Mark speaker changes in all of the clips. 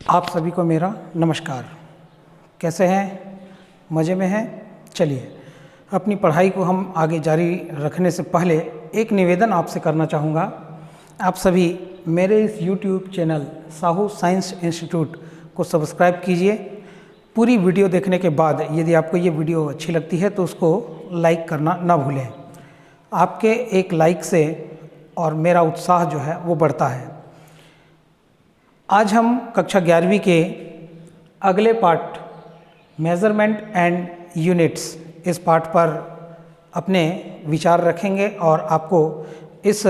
Speaker 1: आप सभी को मेरा नमस्कार। कैसे हैं? मज़े में हैं? चलिए, अपनी पढ़ाई को हम आगे जारी रखने से पहले एक निवेदन आपसे करना चाहूँगा। आप सभी मेरे इस YouTube channel Sahu science institute को सब्सक्राइब कीजिए। पूरी वीडियो देखने के बाद यदि आपको ये वीडियो अच्छी लगती है तो उसको लाइक करना ना भूलें। आपके एक लाइक से और मेरा उत्साह जो है वो बढ़ता है। आज हम कक्षा 11वीं के अगले पार्ट मेज़रमेंट एंड यूनिट्स इस पार्ट पर अपने विचार रखेंगे और आपको इस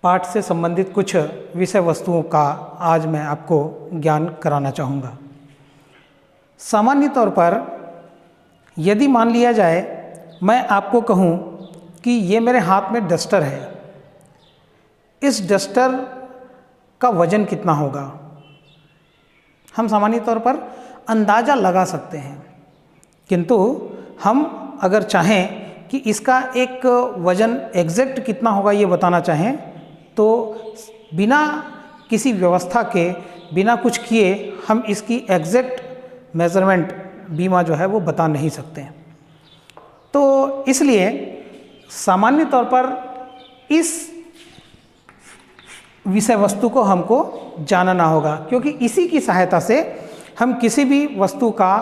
Speaker 1: पाठ से संबंधित कुछ विषय वस्तुओं का आज मैं आपको ज्ञान कराना चाहूँगा। सामान्य तौर पर यदि मान लिया जाए, मैं आपको कहूँ कि ये मेरे हाथ में डस्टर है, इस डस्टर का वजन कितना होगा, हम सामान्य तौर पर अंदाज़ा लगा सकते हैं। किंतु हम अगर चाहें कि इसका एक वज़न एग्जैक्ट कितना होगा ये बताना चाहें तो बिना किसी व्यवस्था के, बिना कुछ किए हम इसकी एग्जैक्ट मेज़रमेंट बीमा जो है वो बता नहीं सकते। तो इसलिए सामान्य तौर पर इस विषय वस्तु को हमको जानना होगा, क्योंकि इसी की सहायता से हम किसी भी वस्तु का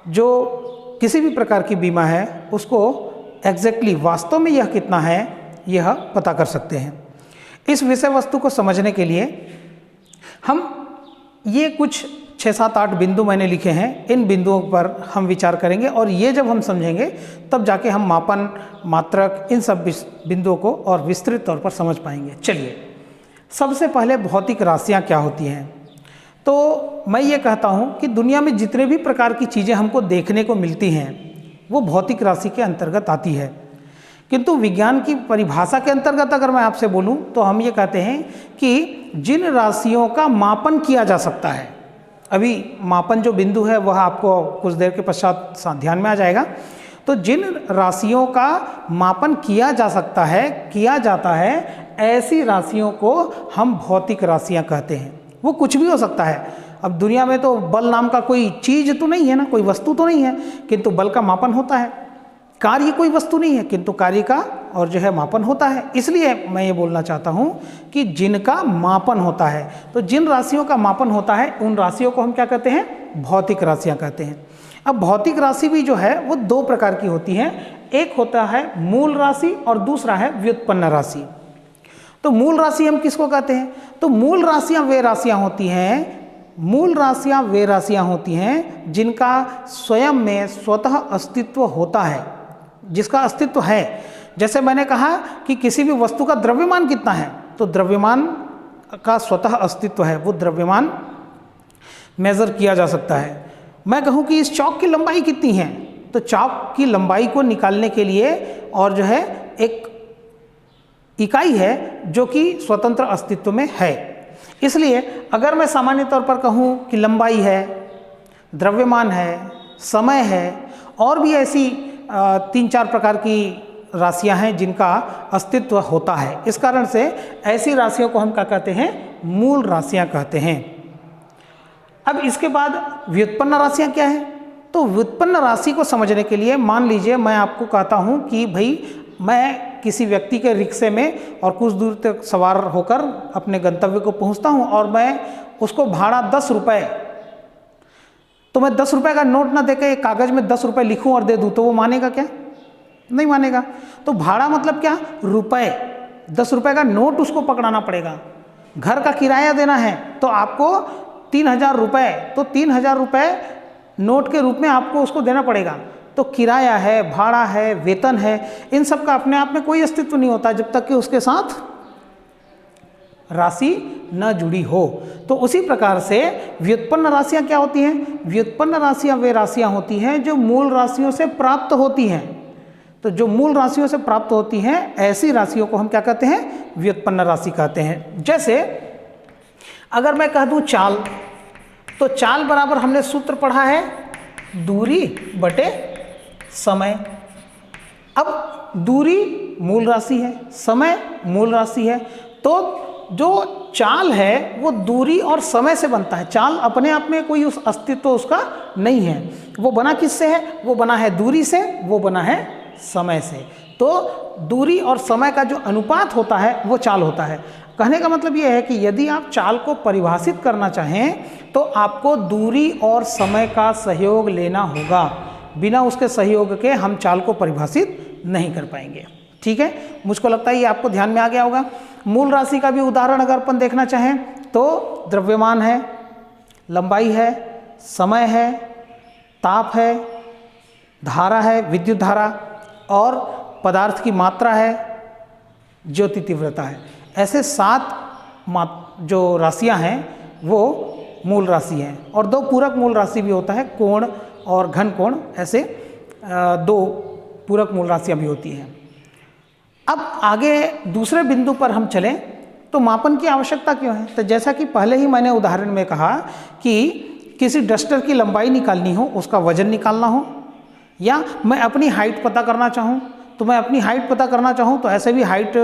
Speaker 1: जो किसी भी प्रकार की बीमा है उसको एग्जैक्टली वास्तव में यह कितना है यह पता कर सकते हैं। इस विषय वस्तु को समझने के लिए हम ये कुछ 6, 7, 8 बिंदु मैंने लिखे हैं, इन बिंदुओं पर हम विचार करेंगे और ये जब हम समझेंगे तब जाके हम मापन, मात्रक, इन सब बिंदुओं को और विस्तृत तौर पर समझ पाएंगे। चलिए, सबसे पहले भौतिक राशियाँ क्या होती हैं। तो मैं ये कहता हूँ कि दुनिया में जितने भी प्रकार की चीज़ें हमको देखने को मिलती हैं वो भौतिक राशि के अंतर्गत आती है। किंतु विज्ञान की परिभाषा के अंतर्गत अगर मैं आपसे बोलूँ तो हम ये कहते हैं कि जिन राशियों का मापन किया जा सकता है, अभी मापन जो बिंदु है वह आपको कुछ देर के पश्चात ध्यान में आ जाएगा। तो जिन राशियों का मापन किया जा सकता है, किया जाता है, ऐसी राशियों को हम भौतिक राशियां कहते हैं। वो कुछ भी हो सकता है। अब दुनिया में तो बल नाम का कोई चीज़ तो नहीं है ना, कोई वस्तु तो नहीं है, किंतु बल का मापन होता है। कार्य कोई वस्तु नहीं है, किंतु कार्य का और जो है मापन होता है। इसलिए मैं ये बोलना चाहता हूँ कि जिनका मापन होता है, तो जिन राशियों का मापन होता है उन राशियों को हम क्या कहते हैं? भौतिक राशियाँ कहते हैं। अब भौतिक राशि भी जो है वो दो प्रकार की होती हैं। एक होता है मूल राशि और दूसरा है व्युत्पन्न राशि। तो मूल राशि हम किसको कहते हैं? तो मूल राशियाँ वे राशियाँ होती हैं, मूल राशियाँ वे राशियाँ होती हैं जिनका स्वयं में स्वतः अस्तित्व होता है, जिसका अस्तित्व है। जैसे मैंने कहा कि किसी भी वस्तु का द्रव्यमान कितना है, तो द्रव्यमान का स्वतः अस्तित्व है, वो द्रव्यमान मेज़र किया जा सकता है। मैं कहूँ कि इस चौक की लंबाई कितनी है, तो चौक की लंबाई को निकालने के लिए और जो है एक इकाई है जो कि स्वतंत्र अस्तित्व में है। इसलिए अगर मैं सामान्य तौर पर कहूँ कि लंबाई है, द्रव्यमान है, समय है और भी ऐसी 3-4 प्रकार की राशियां हैं जिनका अस्तित्व होता है, इस कारण से ऐसी राशियों को हम क्या कहते हैं? मूल राशियां कहते हैं। अब इसके बाद व्युत्पन्न राशियां क्या है? तो व्युत्पन्न राशि को समझने के लिए मान लीजिए मैं आपको कहता हूं कि भाई मैं किसी व्यक्ति के रिक्शे में और कुछ दूर तक सवार होकर अपने गंतव्य को पहुंचता हूं और मैं उसको भाड़ा 10 रुपये, तो मैं 10 रुपये का नोट ना देकर एक कागज़ में 10 रुपये लिखूं और दे दूं तो वो मानेगा क्या? नहीं मानेगा। तो भाड़ा मतलब क्या? रुपए। 10 रुपये का नोट उसको पकड़ाना पड़ेगा। घर का किराया देना है तो आपको 3000 रुपये, तो 3000 रुपये नोट के रूप में आपको उसको देना पड़ेगा। तो किराया है, भाड़ा है, वेतन है, इन सब का अपने आप में कोई अस्तित्व नहीं होता जब तक कि उसके साथ राशि न जुड़ी हो। तो उसी प्रकार से व्युत्पन्न राशियाँ क्या होती हैं? व्युत्पन्न राशियाँ वे राशियाँ होती हैं जो मूल राशियों से प्राप्त होती हैं। तो जो मूल राशियों से प्राप्त होती हैं ऐसी राशियों को हम क्या कहते हैं? व्युत्पन्न राशि कहते हैं। जैसे अगर मैं कह दूँ चाल, तो चाल बराबर हमने सूत्र पढ़ा है दूरी बटे समय। अब दूरी मूल राशि है, समय मूल राशि है, तो जो चाल है वो दूरी और समय से बनता है। चाल अपने आप में कोई उस अस्तित्व उसका नहीं है। वो बना किससे है? वो बना है दूरी से, वो बना है समय से। तो दूरी और समय का जो अनुपात होता है वो चाल होता है। कहने का मतलब ये है कि यदि आप चाल को परिभाषित करना चाहें तो आपको दूरी और समय का सहयोग लेना होगा। बिना उसके सहयोग के हम चाल को परिभाषित नहीं कर पाएंगे। ठीक है, मुझको लगता है ये आपको ध्यान में आ गया होगा। मूल राशि का भी उदाहरण अगर अपन देखना चाहें तो द्रव्यमान है, लंबाई है, समय है, ताप है, धारा है, विद्युत धारा, और पदार्थ की मात्रा है, ज्योति तीव्रता है। ऐसे 7 जो राशियां हैं वो मूल राशि हैं। और 2 पूरक मूल राशि भी होता है, कोण और घन कोण। ऐसे 2 पूरक मूल राशियां भी होती हैं। अब आगे दूसरे बिंदु पर हम चलें तो मापन की आवश्यकता क्यों है? तो जैसा कि पहले ही मैंने उदाहरण में कहा कि किसी डस्टर की लंबाई निकालनी हो, उसका वजन निकालना हो, या मैं अपनी हाइट पता करना चाहूँ तो मैं अपनी हाइट पता करना चाहूँ तो ऐसे भी हाइट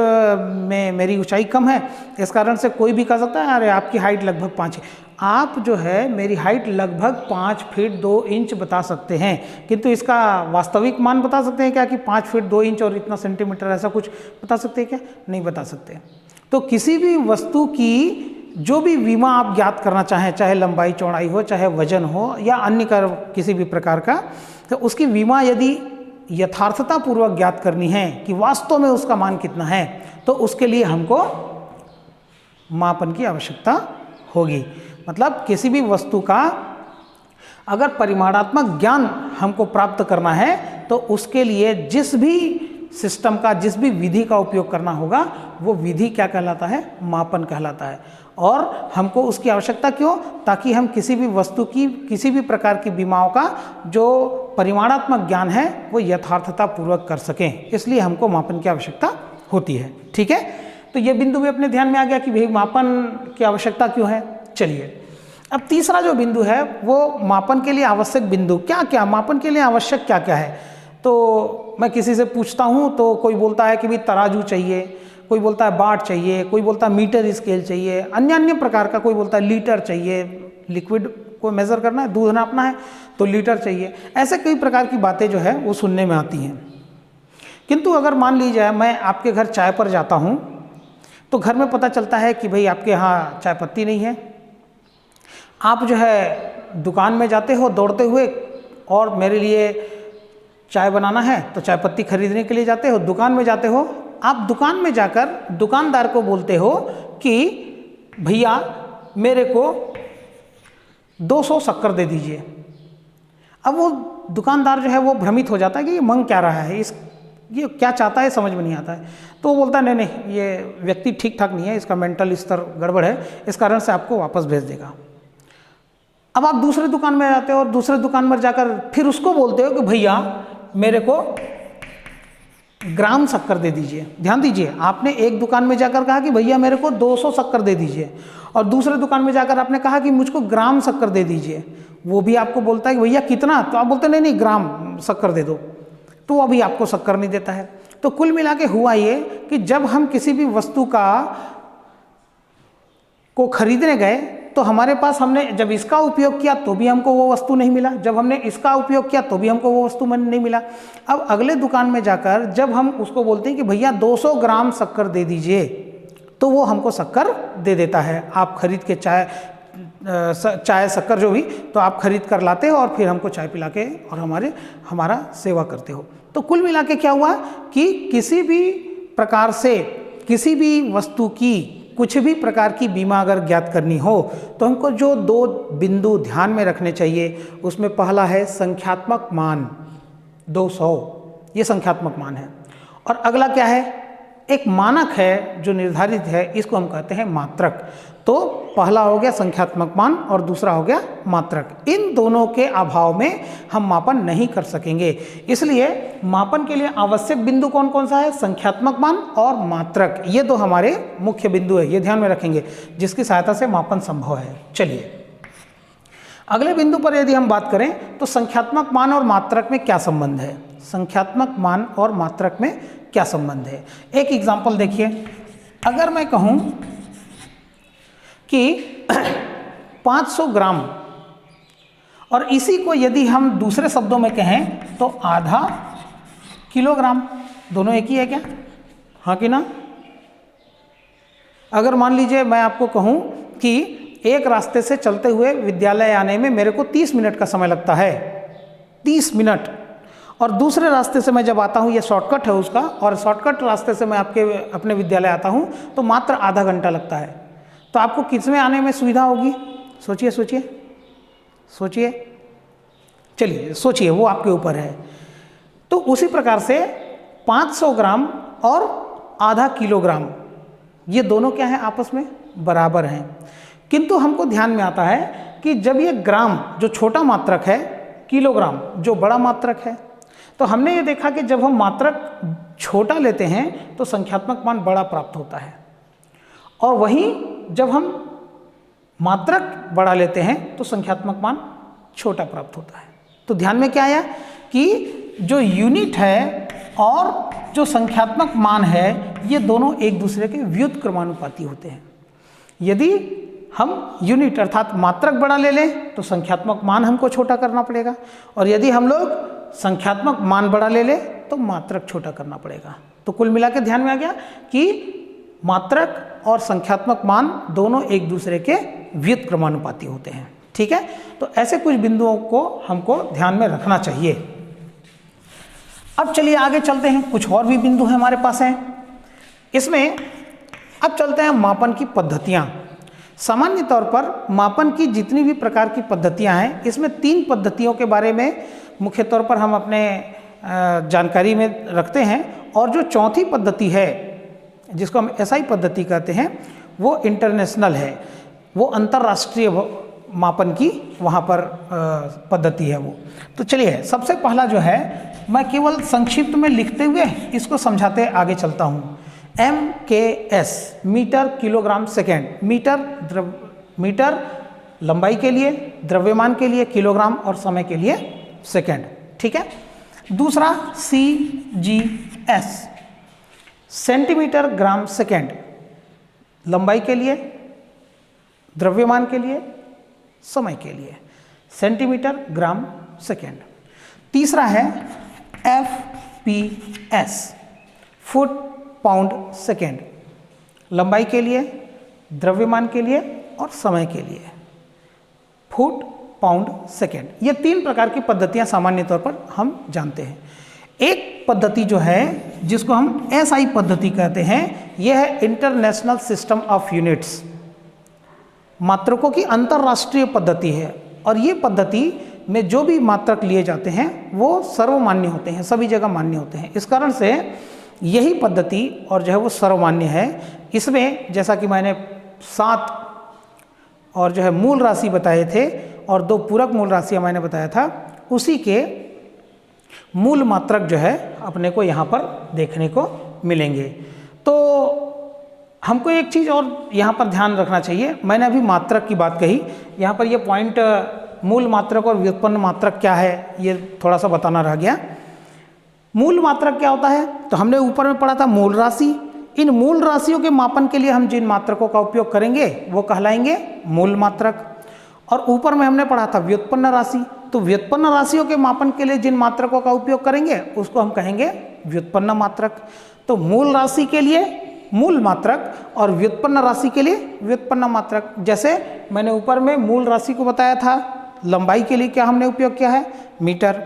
Speaker 1: में मेरी ऊंचाई कम है, इस कारण से कोई भी कह सकता है अरे आपकी हाइट लगभग 5 है। आप जो है मेरी हाइट लगभग 5 फीट 2 इंच बता सकते हैं, किंतु इसका वास्तविक मान बता सकते हैं क्या कि 5 फीट 2 इंच और इतना सेंटीमीटर, ऐसा कुछ बता सकते हैं क्या? नहीं बता सकते। तो किसी भी वस्तु की जो भी विमा आप ज्ञात करना चाहें, चाहे लंबाई चौड़ाई हो, चाहे वजन हो, या अन्य किसी भी प्रकार का, तो उसकी विमा यदि यथार्थता पूर्वक ज्ञात करनी है कि वास्तव में उसका मान कितना है, तो उसके लिए हमको मापन की आवश्यकता होगी। मतलब किसी भी वस्तु का अगर परिमाणात्मक ज्ञान हमको प्राप्त करना है तो उसके लिए जिस भी सिस्टम का, जिस भी विधि का उपयोग करना होगा वो विधि क्या कहलाता है? मापन कहलाता है। और हमको उसकी आवश्यकता क्यों? ताकि हम किसी भी वस्तु की, किसी भी प्रकार की विमाओं का जो परिमाणात्मक ज्ञान है वो यथार्थता पूर्वक कर सकें, इसलिए हमको मापन की आवश्यकता होती है। ठीक है, तो ये बिंदु भी अपने ध्यान में आ गया कि भाई मापन की आवश्यकता क्यों है। चलिए अब तीसरा जो बिंदु है वो मापन के लिए आवश्यक बिंदु क्या क्या, मापन के लिए आवश्यक क्या क्या है। तो मैं किसी से पूछता हूँ तो कोई बोलता है कि भाई तराजू चाहिए, कोई बोलता है बाट चाहिए, कोई बोलता है मीटर स्केल चाहिए, अन्य अन्य प्रकार का, कोई बोलता है लीटर चाहिए, लिक्विड को मेज़र करना है, दूध नापना है तो लीटर चाहिए। ऐसे कई प्रकार की बातें जो है वो सुनने में आती हैं। किंतु अगर मान लीजिए मैं आपके घर चाय पर जाता हूँ तो घर में पता चलता है कि भाई आपके यहाँ चाय पत्ती नहीं है। आप जो है दुकान में जाते हो दौड़ते हुए और मेरे लिए चाय बनाना है तो चाय पत्ती खरीदने के लिए जाते हो, दुकान में जाते हो। आप दुकान में जाकर दुकानदार को बोलते हो कि भैया मेरे को 200 शक्कर दे दीजिए। अब वो दुकानदार जो है वो भ्रमित हो जाता है कि ये मांग क्या रहा है, ये क्या चाहता है, समझ में नहीं आता है। तो वो बोलता है नहीं नहीं ये व्यक्ति ठीक ठाक नहीं है, इसका मेंटल स्तर गड़बड़ है, इस कारण से आपको वापस भेज देगा। अब आप दूसरे दुकान में जाते हो और दूसरे दुकान में जाकर फिर उसको बोलते हो कि भैया मेरे को ग्राम शक्कर दे दीजिए। ध्यान दीजिए, आपने एक दुकान में जाकर कहा कि भैया मेरे को 200 शक्कर दे दीजिए, और दूसरे दुकान में जाकर आपने कहा कि मुझको ग्राम शक्कर दे दीजिए। वो भी आपको बोलता है कि भैया कितना, तो आप बोलते नहीं नहीं ग्राम शक्कर दे दो, तो वो अभी आपको शक्कर नहीं देता है। तो कुल मिला के हुआ ये कि जब हम किसी भी वस्तु को खरीदने गए तो हमारे पास, हमने जब इसका उपयोग किया तो भी हमको वो वस्तु नहीं मिला, जब हमने इसका उपयोग किया तो भी हमको वो वस्तु नहीं मिला। अब अगले दुकान में जाकर जब हम उसको बोलते हैं कि भैया 200 ग्राम शक्कर दे दीजिए, तो वो हमको शक्कर दे देता है। आप खरीद के चाय शक्कर जो भी, तो आप खरीद कर लाते हो और फिर हमको चाय पिला के और हमारा सेवा करते हो। तो कुल मिला के क्या हुआ कि किसी भी प्रकार से किसी भी वस्तु की कुछ भी प्रकार की बीमा अगर ज्ञात करनी हो तो हमको जो 2 बिंदु ध्यान में रखने चाहिए, उसमें पहला है संख्यात्मक मान 200, ये संख्यात्मक मान है। और अगला क्या है, एक मानक है जो निर्धारित है, इसको हम कहते हैं मात्रक। तो पहला हो गया संख्यात्मक मान और दूसरा हो गया मात्रक। इन दोनों के अभाव में हम मापन नहीं कर सकेंगे। इसलिए मापन के लिए आवश्यक बिंदु कौन कौन सा है? संख्यात्मक मान और मात्रक। ये 2 हमारे मुख्य बिंदु है, ये ध्यान में रखेंगे, जिसकी सहायता से मापन संभव है। चलिए अगले बिंदु पर यदि हम बात करें तो संख्यात्मक मान और मात्रक में क्या संबंध है। संख्यात्मक मान और मात्रक में क्या संबंध है? एक एग्जाम्पल देखिए, अगर मैं कहूँ कि 500 ग्राम, और इसी को यदि हम दूसरे शब्दों में कहें तो आधा किलोग्राम। दोनों एक ही है क्या? हाँ कि ना? अगर मान लीजिए मैं आपको कहूँ कि एक रास्ते से चलते हुए विद्यालय आने में मेरे को 30 मिनट का समय लगता है, 30 मिनट, और दूसरे रास्ते से मैं जब आता हूँ, ये शॉर्टकट है उसका, और शॉर्टकट रास्ते से मैं अपने विद्यालय आता हूँ तो मात्र आधा घंटा लगता है, तो आपको किसमें आने में सुविधा होगी? सोचिए सोचिए सोचिए, चलिए सोचिए, वो आपके ऊपर है। तो उसी प्रकार से 500 ग्राम और आधा किलोग्राम, ये दोनों क्या है? आपस में बराबर हैं। किंतु हमको ध्यान में आता है कि जब ये ग्राम जो छोटा मात्रक है, किलोग्राम जो बड़ा मात्रक है, तो हमने ये देखा कि जब हम मात्रक छोटा लेते हैं तो संख्यात्मक मान बड़ा प्राप्त होता है, और वहीं जब हम मात्रक बड़ा लेते हैं तो संख्यात्मक मान छोटा प्राप्त होता है। तो ध्यान में क्या आया कि जो यूनिट है और जो संख्यात्मक मान है, ये दोनों एक दूसरे के व्युत्क्रमानुपाती होते हैं। यदि हम यूनिट अर्थात मात्रक बड़ा ले लें तो संख्यात्मक मान हमको छोटा करना पड़ेगा, और यदि हम लोग संख्यात्मक मान बड़ा ले लें तो मात्रक छोटा करना पड़ेगा। तो कुल मिला के ध्यान में आ गया कि मात्रक और संख्यात्मक मान दोनों एक दूसरे के व्युत्क्रमानुपाती होते हैं। ठीक है, तो ऐसे कुछ बिंदुओं को हमको ध्यान में रखना चाहिए। अब चलिए आगे चलते हैं, कुछ और भी बिंदु हैं हमारे पास हैं इसमें। अब चलते हैं मापन की पद्धतियाँ। सामान्य तौर पर मापन की जितनी भी प्रकार की पद्धतियाँ हैं, इसमें 3 पद्धतियों के बारे में मुख्य तौर पर हम अपने जानकारी में रखते हैं, और जो चौथी पद्धति है जिसको हम एसआई पद्धति कहते हैं, वो इंटरनेशनल है, वो अंतर्राष्ट्रीय मापन की वहाँ पर पद्धति है वो। तो चलिए, सबसे पहला जो है, मैं केवल संक्षिप्त में लिखते हुए इसको समझाते आगे चलता हूँ। MKS, metre kilogram second. Metre लंबाई के लिए, द्रव्यमान के लिए किलोग्राम, और समय के लिए सेकेंड। ठीक है। दूसरा CGS, सेंटीमीटर ग्राम सेकेंड, लंबाई के लिए, द्रव्यमान के लिए, समय के लिए, सेंटीमीटर ग्राम सेकेंड। तीसरा है FPS, फुट पाउंड सेकेंड, लंबाई के लिए, द्रव्यमान के लिए और समय के लिए, फुट पाउंड सेकेंड। ये 3 प्रकार की पद्धतियां सामान्य तौर पर हम जानते हैं। एक पद्धति जो है जिसको हम SI पद्धति कहते हैं, यह है इंटरनेशनल सिस्टम ऑफ यूनिट्स, मात्रकों की अंतर्राष्ट्रीय पद्धति है, और ये पद्धति में जो भी मात्रक लिए जाते हैं वो सर्वमान्य होते हैं, सभी जगह मान्य होते हैं। इस कारण से यही पद्धति और जो है वो सर्वमान्य है। इसमें जैसा कि मैंने 7 और जो है मूल राशि बताए थे और 2 पूरक मूल राशियाँ मैंने बताया था, उसी के मूल मात्रक जो है अपने को यहाँ पर देखने को मिलेंगे। तो हमको एक चीज़ और यहाँ पर ध्यान रखना चाहिए, मैंने अभी मात्रक की बात कही, यहाँ पर ये पॉइंट मूल मात्रक और व्युत्पन्न मात्रक क्या है ये थोड़ा सा बताना रह गया। मूल मात्रक क्या होता है, तो हमने ऊपर में पढ़ा था मूल राशि। इन मूल राशियों के मापन के लिए हम जिन मात्रकों का उपयोग करेंगे वो कहलाएंगे मूल मात्रक। और ऊपर में हमने पढ़ा था व्युत्पन्न राशि, तो व्युत्पन्न राशियों के मापन के लिए जिन मात्रकों का उपयोग करेंगे उसको हम कहेंगे व्युत्पन्न मात्रक। तो मूल राशि के लिए मूल मात्रक और व्युत्पन्न राशि के लिए व्युत्पन्न मात्रक। जैसे मैंने ऊपर में मूल राशि को बताया था, लंबाई के लिए क्या हमने उपयोग किया है, मीटर,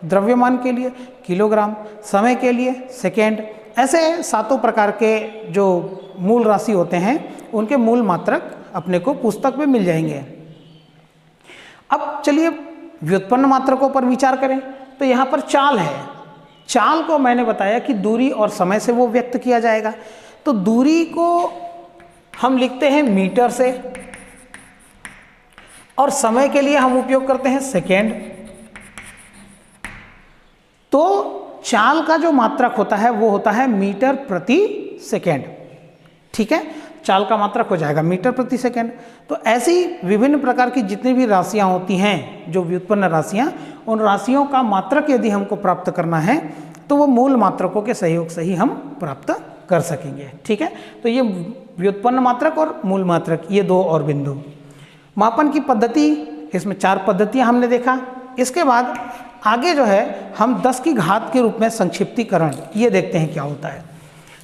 Speaker 1: द्रव्यमान के लिए किलोग्राम, समय के लिए सेकेंड। ऐसे 7 प्रकार के जो मूल राशि होते हैं उनके मूल मात्रक अपने को पुस्तक में मिल जाएंगे। अब चलिए व्युत्पन्न मात्रकों पर विचार करें, तो यहाँ पर चाल है। चाल को मैंने बताया कि दूरी और समय से वो व्यक्त किया जाएगा। तो दूरी को हम लिखते हैं मीटर से, और समय के लिए हम उपयोग करते हैं सेकेंड। तो चाल का जो मात्रक होता है वो होता है मीटर प्रति सेकेंड। ठीक है, चाल का मात्रक हो जाएगा मीटर प्रति सेकेंड। तो ऐसी विभिन्न प्रकार की जितनी भी राशियां होती हैं जो व्युत्पन्न राशियां, उन राशियों का मात्रक यदि हमको प्राप्त करना है तो वो मूल मात्रकों के सहयोग से ही हम प्राप्त कर सकेंगे। ठीक है, तो ये व्युत्पन्न मात्रक और मूल मात्रक, ये दो और बिंदु। मापन की पद्धति, इसमें 4 पद्धतियां हमने देखा। इसके बाद आगे जो है हम 10 की घात के रूप में संक्षिप्तीकरण, ये देखते हैं क्या होता है।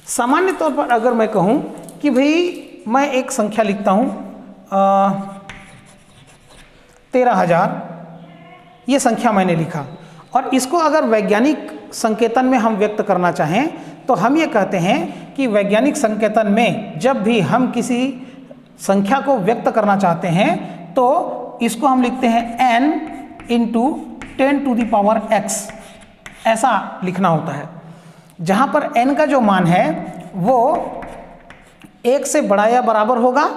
Speaker 1: सामान्य तौर पर अगर मैं कहूँ कि भाई मैं एक संख्या लिखता हूँ 13,000, ये संख्या मैंने लिखा, और इसको अगर वैज्ञानिक संकेतन में हम व्यक्त करना चाहें तो हम ये कहते हैं कि वैज्ञानिक संकेतन में जब भी हम किसी संख्या को व्यक्त करना चाहते हैं तो इसको हम लिखते हैं n into 10 to the power x, ऐसा लिखना होता है, जहाँ पर n का जो मान है वो 1 से बड़ा या बराबर होगा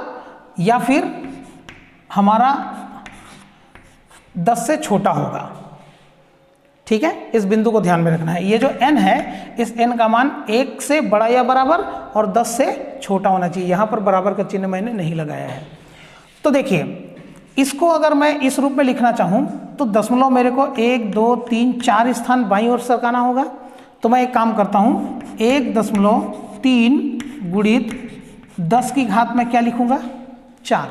Speaker 1: या फिर हमारा 10 से छोटा होगा। ठीक है, इस बिंदु को ध्यान में रखना है। ये जो n है, इस n का मान 1 से बड़ा या बराबर और 10 से छोटा होना चाहिए। यहाँ पर बराबर का चिन्ह मैंने नहीं लगाया है। तो देखिए, इसको अगर मैं इस रूप में लिखना चाहूँ तो दशमलव मेरे को 1, 2, 3, 4 स्थान बाईं ओर सरकाना होगा। तो मैं एक काम करता हूँ, 1.3 गुणित 10 की घात में क्या लिखूँगा, 4।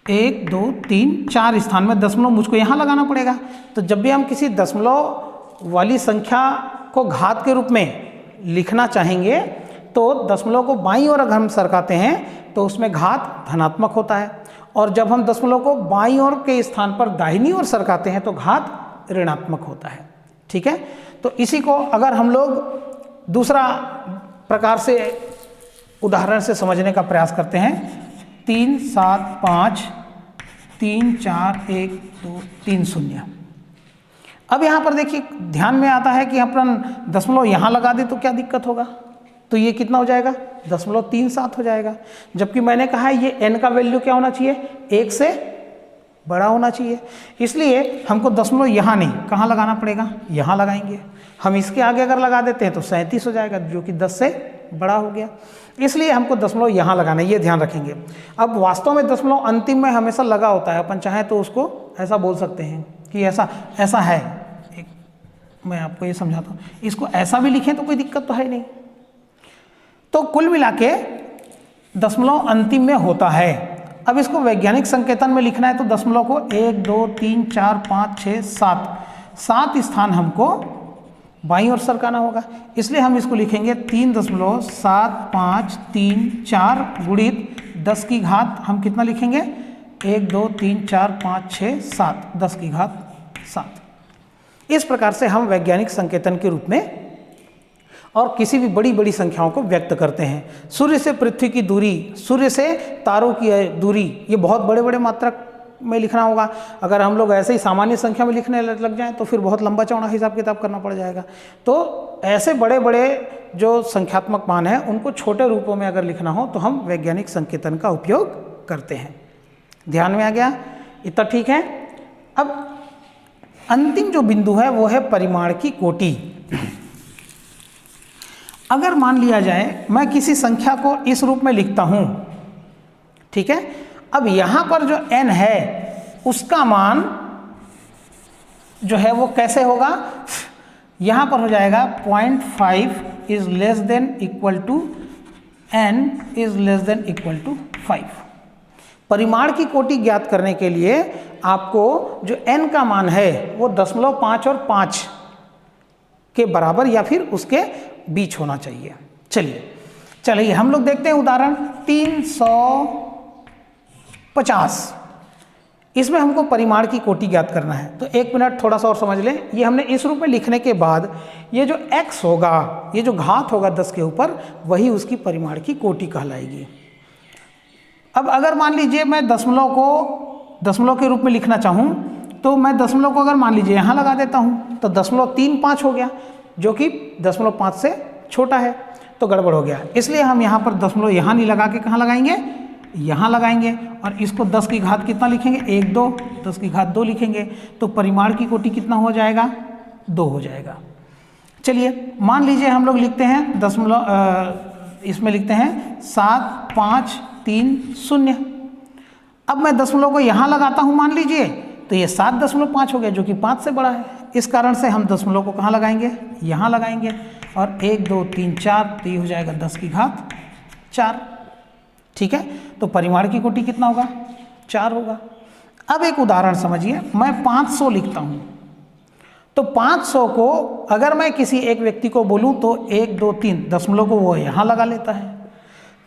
Speaker 1: 1, 2, 3, 4 स्थान में दशमलव मुझको यहाँ लगाना पड़ेगा। तो जब भी हम किसी दशमलव वाली संख्या को घात के रूप में लिखना चाहेंगे तो दशमलव को बाईं ओर अगर हम सरकाते हैं तो उसमें घात धनात्मक होता है, और जब हम दशमलव को बाईं ओर के स्थान पर दाहिनी ओर सरकाते हैं तो घात ऋणात्मक होता है। ठीक है, तो इसी को अगर हम लोग दूसरा प्रकार से उदाहरण से समझने का प्रयास करते हैं, 3, 7, 5, 3, 4, 1, 2, 3 शून्य। अब यहाँ पर देखिए ध्यान में आता है कि अपन दशमलव यहाँ लगा दे तो क्या दिक्कत होगा, तो ये कितना हो जाएगा, 0.37 हो जाएगा। जबकि मैंने कहा है ये n का वैल्यू क्या होना चाहिए, 1 से बड़ा होना चाहिए। इसलिए हमको दशमलव यहाँ नहीं, कहाँ लगाना पड़ेगा, यहाँ लगाएंगे। हम इसके आगे अगर लगा देते हैं तो 37 हो जाएगा, जो कि 10 से बड़ा हो गया। इसलिए हमको दशमलव यहाँ लगाना है, ये ध्यान रखेंगे। अब वास्तव में दशमलव अंतिम में हमेशा लगा होता है, अपन चाहें तो उसको ऐसा बोल सकते हैं कि ऐसा है। एक मैं आपको ये समझाता हूँ, इसको ऐसा भी लिखें तो कोई दिक्कत तो है नहीं। तो कुल मिला के दशमलव अंतिम में होता है। अब इसको वैज्ञानिक संकेतन में लिखना है तो दशमलव को 1, 2, 3, 4, 5, 6, 7 स्थान हमको बाईं ओर सरकाना होगा। इसलिए हम इसको लिखेंगे 3.7534 गुणित 10 की घात हम कितना लिखेंगे, 1, 2, 3, 4, 5, 6, 7, 10 की घात 7। इस प्रकार से हम वैज्ञानिक संकेतन के रूप में और किसी भी बड़ी बड़ी संख्याओं को व्यक्त करते हैं। सूर्य से पृथ्वी की दूरी, सूर्य से तारों की दूरी, ये बहुत बड़े बड़े मात्रक में लिखना होगा। अगर हम लोग ऐसे ही सामान्य संख्या में लिखने लग जाएं तो फिर बहुत लंबा चौड़ा हिसाब किताब करना पड़ जाएगा। तो ऐसे बड़े बड़े जो संख्यात्मक मान हैं उनको छोटे रूपों में अगर लिखना हो तो हम वैज्ञानिक संकेतन का उपयोग करते हैं। ध्यान में आ गया, इतना ठीक है। अब अंतिम जो बिंदु है वो है परिमाण की कोटि। अगर मान लिया जाए मैं किसी संख्या को इस रूप में लिखता हूं, ठीक है। अब यहां पर जो n है उसका मान जो है वो कैसे होगा, यहां पर हो जाएगा 0.5 is less than equal to n is less than equal to 5। परिमाण की कोटि ज्ञात करने के लिए आपको जो n का मान है वो 0.5 और 5 के बराबर या फिर उसके बीच होना चाहिए। चलिए हम लोग देखते हैं उदाहरण 350। इसमें हमको परिमाण की कोटि ज्ञात करना है। तो एक मिनट थोड़ा सा और समझ लें। ये हमने इस रूप में लिखने के बाद ये जो x होगा, ये जो घात होगा 10 के ऊपर, वही उसकी परिमाण की कोटि कहलाएगी। अब अगर मान लीजिए मैं दशमलव के रूप में लिखना चाहूँ तो मैं दशमलव को अगर मान लीजिए यहाँ लगा देता हूँ तो 0.35 हो गया, जो कि 0.5 से छोटा है, तो गड़बड़ हो गया। इसलिए हम यहाँ पर दशमलव यहाँ नहीं लगा के कहाँ लगाएंगे, यहाँ लगाएंगे। और इसको 10 की घात कितना लिखेंगे, 1, 2, 10 की घात 2 लिखेंगे। तो परिमाण की कोटि कितना हो जाएगा, 2 हो जाएगा। चलिए मान लीजिए हम लोग लिखते हैं इसमें लिखते हैं 7.530। अब मैं दशमलव को यहाँ लगाता हूँ मान लीजिए, तो ये 7.5 हो गया, जो कि 5 से बड़ा है। इस कारण से हम दशमलव को कहाँ लगाएंगे, यहाँ लगाएंगे। और 1 2 3 4, तो ये हो जाएगा 10 की घात 4। ठीक है, तो परिमाण की कोटि कितना होगा? 4 होगा। अब एक उदाहरण समझिए, मैं 500 लिखता हूँ, तो 500 को अगर मैं किसी एक व्यक्ति को बोलूँ तो 1 2 3 दशमलव को वो यहाँ लगा लेता है,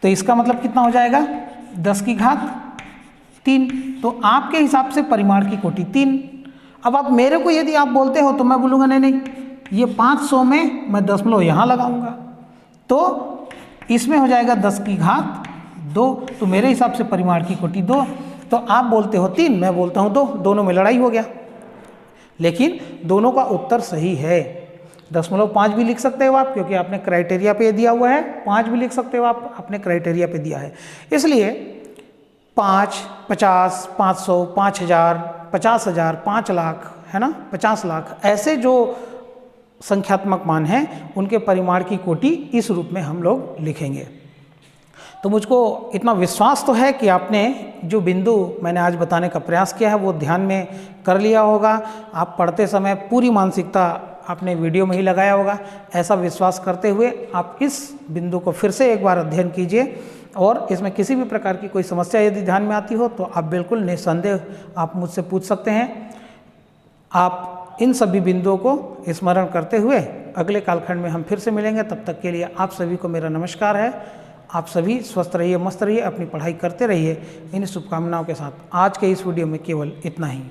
Speaker 1: तो इसका मतलब कितना हो जाएगा? 10 की घात 3। तो आपके हिसाब से परिमाण की कोटि 3। अब आप मेरे को यदि आप बोलते हो तो मैं बोलूँगा नहीं नहीं, ये 500 में मैं दशमलव यहाँ लगाऊंगा, तो इसमें हो जाएगा 10 की घात 2। तो मेरे हिसाब से परिमाण की कोटि 2। तो आप बोलते हो 3, मैं बोलता हूँ 2, दोनों में लड़ाई हो गया, लेकिन दोनों का उत्तर सही है। 0.5 भी लिख सकते हो आप, क्योंकि आपने क्राइटेरिया पे दिया हुआ है। 5 भी लिख सकते हो आप, अपने क्राइटेरिया पे दिया है। इसलिए 5, 50, 500, 5000, 50,000, 5 लाख, है ना, 50 लाख, ऐसे जो संख्यात्मक मान हैं उनके परिमाण की कोटि इस रूप में हम लोग लिखेंगे। तो मुझको इतना विश्वास तो है कि आपने जो बिंदु मैंने आज बताने का प्रयास किया है वो ध्यान में कर लिया होगा। आप पढ़ते समय पूरी मानसिकता आपने वीडियो में ही लगाया होगा। ऐसा विश्वास करते हुए आप इस बिंदु को फिर से एक बार अध्ययन कीजिए, और इसमें किसी भी प्रकार की कोई समस्या यदि ध्यान में आती हो तो आप बिल्कुल निस्संदेह आप मुझसे पूछ सकते हैं। आप इन सभी बिंदुओं को स्मरण करते हुए अगले कालखंड में हम फिर से मिलेंगे। तब तक के लिए आप सभी को मेरा नमस्कार है। आप सभी स्वस्थ रहिए, मस्त रहिए, अपनी पढ़ाई करते रहिए। इन शुभकामनाओं के साथ आज के इस वीडियो में केवल इतना ही।